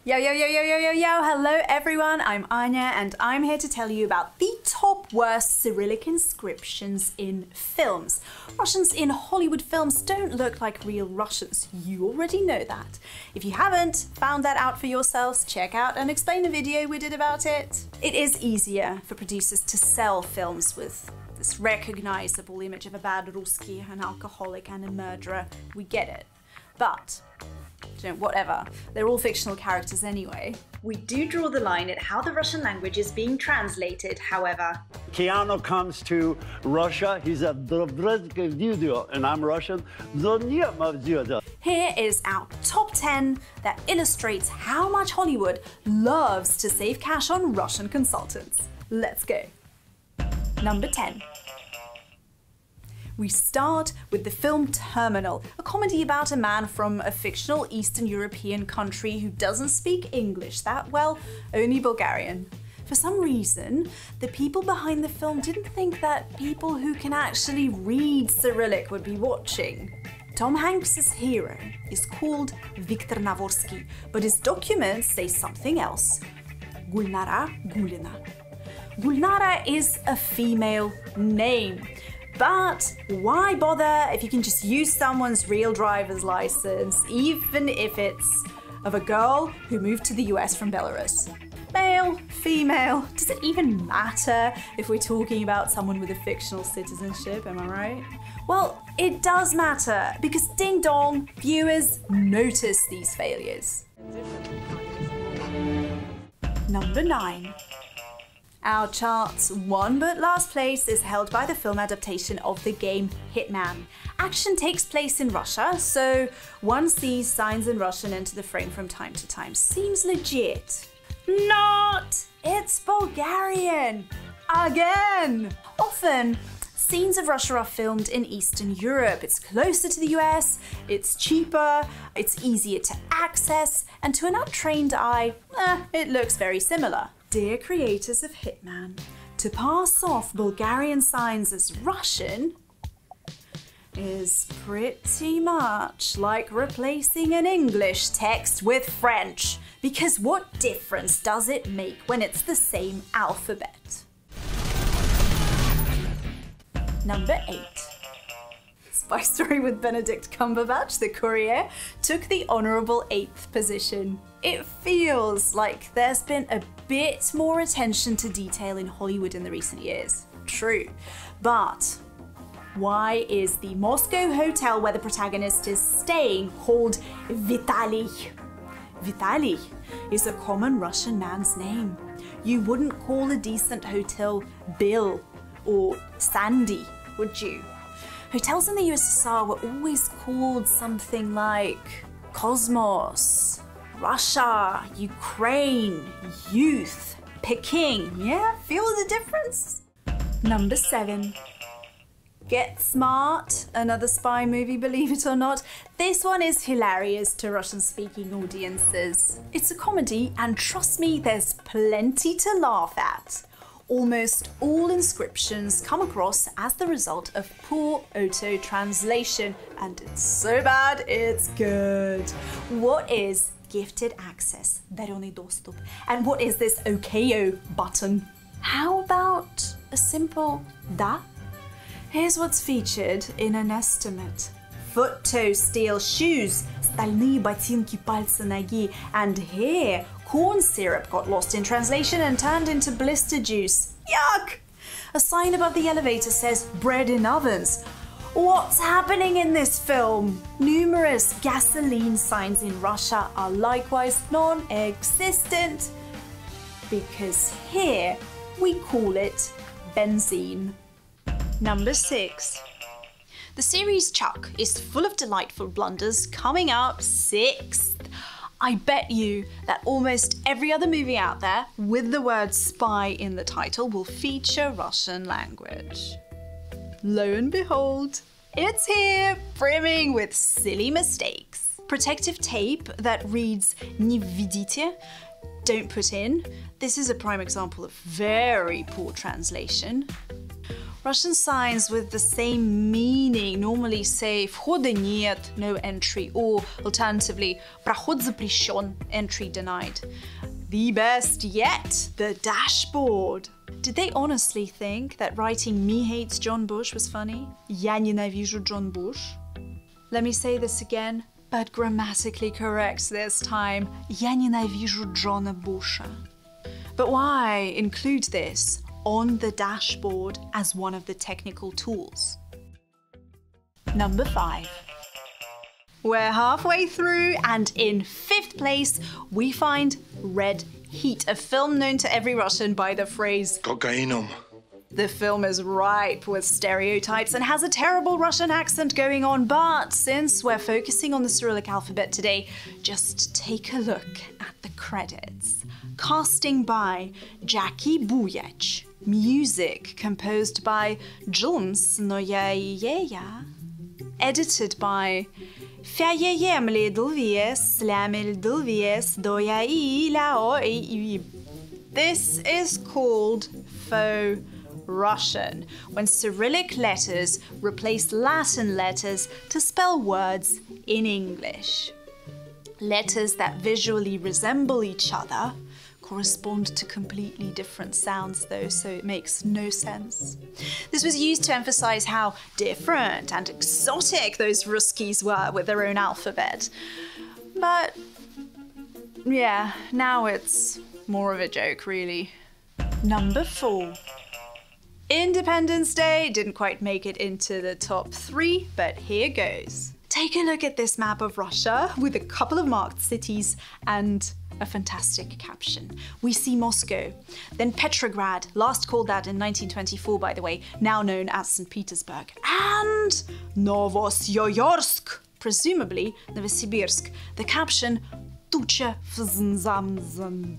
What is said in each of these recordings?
Yo, yo, yo, yo, yo, yo, yo, hello everyone, I'm Anya and I'm here to tell you about the top worst Cyrillic inscriptions in films. Russians in Hollywood films don't look like real Russians, you already know that. If you haven't found that out for yourselves, check out and explain the video we did about it. It is easier for producers to sell films with this recognizable image of a bad Ruski, an alcoholic and a murderer, we get it. But whatever, they're all fictional characters anyway. We do draw the line at how the Russian language is being translated, however. Keanu comes to Russia, he's a video, and I'm Russian. Here is our top 10 that illustrates how much Hollywood loves to save cash on Russian consultants. Let's go. Number 10. We start with the film Terminal, a comedy about a man from a fictional Eastern European country who doesn't speak English that well, only Bulgarian. For some reason, the people behind the film didn't think that people who can actually read Cyrillic would be watching. Tom Hanks' hero is called Viktor Navorsky, but his documents say something else. Gulnara Gulina. Gulnara is a female name. But why bother if you can just use someone's real driver's license, even if it's of a girl who moved to the US from Belarus? Male, female, does it even matter if we're talking about someone with a fictional citizenship, am I right? Well, it does matter, because ding dong, viewers notice these failures. Number 9. Our chart's one but last place is held by the film adaptation of the game Hitman. Action takes place in Russia, so one sees signs in Russian enter the frame from time to time. Seems legit. Not! It's Bulgarian! Again! Often, scenes of Russia are filmed in Eastern Europe. It's closer to the US, it's cheaper, it's easier to access, and to an untrained eye, it looks very similar. Dear creators of Hitman, to pass off Bulgarian signs as Russian is pretty much like replacing an English text with French, because what difference does it make when it's the same alphabet? Number 8. Spy Story with Benedict Cumberbatch, The Courier, took the honourable 8th position. It feels like there's been a bit more attention to detail in Hollywood in the recent years. True. But why is the Moscow hotel where the protagonist is staying called Vitaly? Vitaly is a common Russian man's name. You wouldn't call a decent hotel Bill or Sandy, would you? Hotels in the USSR were always called something like Cosmos, Russia, Ukraine, Youth, Peking. Yeah, feel the difference? Number 7. Get Smart, another spy movie, believe it or not. This one is hilarious to Russian-speaking audiences. It's a comedy, and trust me, there's plenty to laugh at. Almost all inscriptions come across as the result of poor auto-translation, and it's so bad, it's good. What is gifted access, дарёный доступ, and what is this OKO button? How about a simple da? Here's what's featured in an estimate. Foot-toe steel shoes, стальные ботинки пальца ноги, and here corn syrup got lost in translation and turned into blister juice. Yuck! A sign above the elevator says bread in ovens. What's happening in this film? Numerous gasoline signs in Russia are likewise non-existent, because here we call it benzene. Number 6. The series Chuck is full of delightful blunders, coming up 6th. I bet you that almost every other movie out there with the word spy in the title will feature Russian language. Lo and behold, it's here, brimming with silly mistakes. Protective tape that reads "Не видите," don't put in. This is a prime example of very poor translation. Russian signs with the same meaning normally say «Входа нет», no entry, or alternatively «Проход запрещен», entry denied. The best yet, the dashboard. Did they honestly think that writing "Me hates John Bush" was funny? Я ненавижу John Bush. Let me say this again, but grammatically correct this time. Я ненавижу Джона Буша. But why include this on the dashboard as one of the technical tools? Number 5. We're halfway through, and in 5th place, we find Red Heat, a film known to every Russian by the phrase "Kokainom." The film is ripe with stereotypes and has a terrible Russian accent going on, but since we're focusing on the Cyrillic alphabet today, just take a look at the credits. Casting by Jackie Buyach. Music composed by Jums Noyayeya. Edited by Fjayeyemli Dulvies Lamil Dulvies Doyai Lao. This is called faux Russian, when Cyrillic letters replace Latin letters to spell words in English. Letters that visually resemble each other correspond to completely different sounds though, so it makes no sense. This was used to emphasize how different and exotic those Ruskies were with their own alphabet. But yeah, now it's more of a joke, really. Number 4. Independence Day didn't quite make it into the top 3, but here goes. Take a look at this map of Russia with a couple of marked cities and a fantastic caption. We see Moscow, then Petrograd, last called that in 1924 by the way, now known as St. Petersburg, and Novosibirsk, presumably Novosibirsk. The caption, Tucha Vzamzam.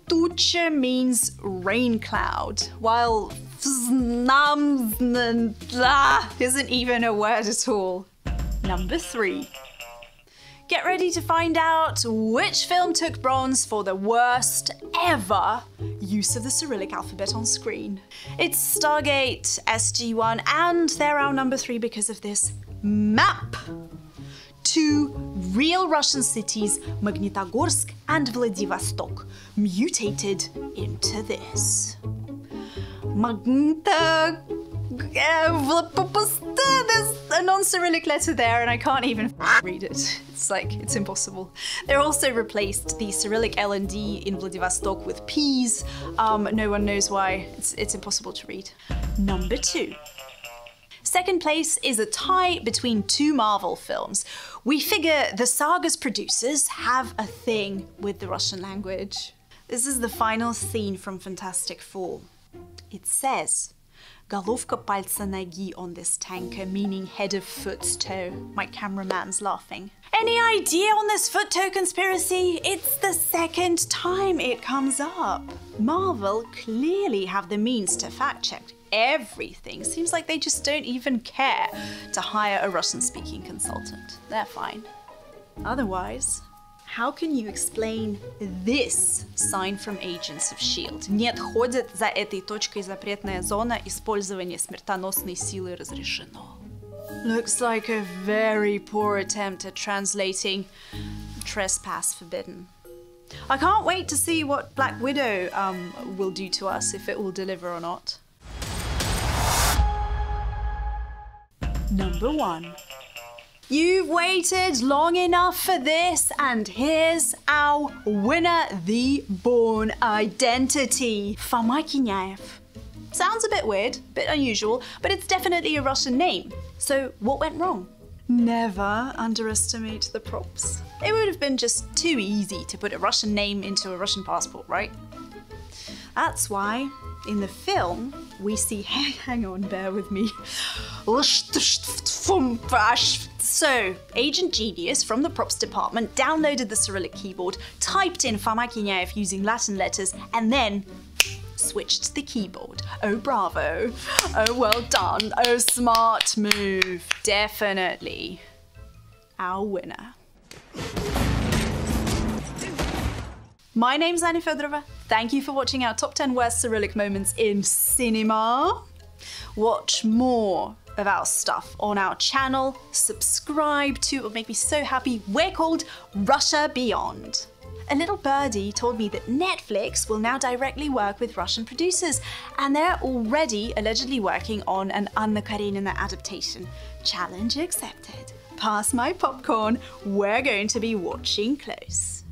Tucha means rain cloud, while isn't even a word at all. Number 3. Get ready to find out which film took bronze for the worst ever use of the Cyrillic alphabet on screen. It's Stargate, SG-1, and they're our number 3 because of this map. 2 real Russian cities, Magnitogorsk and Vladivostok, mutated into this. There's a non-Cyrillic letter there and I can't even read it. It's impossible. They also replaced the Cyrillic L and D in Vladivostok with P's. No one knows why. It's impossible to read. Number 2. Second place is a tie between 2 Marvel films. We figure the saga's producers have a thing with the Russian language. This is the final scene from Fantastic Four. It says, Головка пальца ноги on this tanker, meaning head of foot's toe. My cameraman's laughing. Any idea on this foot-toe conspiracy? It's the 2nd time it comes up. Marvel clearly have the means to fact-check everything. Seems like they just don't even care to hire a Russian-speaking consultant. They're fine. Otherwise, how can you explain this sign from Agents of S.H.I.E.L.D.? Нет, ходят за этой точкой запретная зона, использование смертоносной силы разрешено. Looks like a very poor attempt at translating trespass forbidden. I can't wait to see what Black Widow will do to us, if it will deliver or not. Number 1. You've waited long enough for this, and here's our winner, the Bourne Identity. Foma Kinyaev. Sounds a bit weird, bit unusual, but it's definitely a Russian name. So what went wrong? Never underestimate the props. It would have been just too easy to put a Russian name into a Russian passport, right? That's why in the film we see, hang on, bear with me. So, Agent Genius from the props department downloaded the Cyrillic keyboard, typed in Foma Kinyaev using Latin letters, and then switched the keyboard. Oh, bravo. Oh, well done. Oh, smart move. Definitely our winner. My name's Anna Fedorova. Thank you for watching our top 10 worst Cyrillic moments in cinema. Watch more of our stuff on our channel. Subscribe to, it will make me so happy. We're called Russia Beyond. A little birdie told me that Netflix will now directly work with Russian producers, and they're already allegedly working on an Anna Karenina adaptation. Challenge accepted. Pass my popcorn. We're going to be watching close.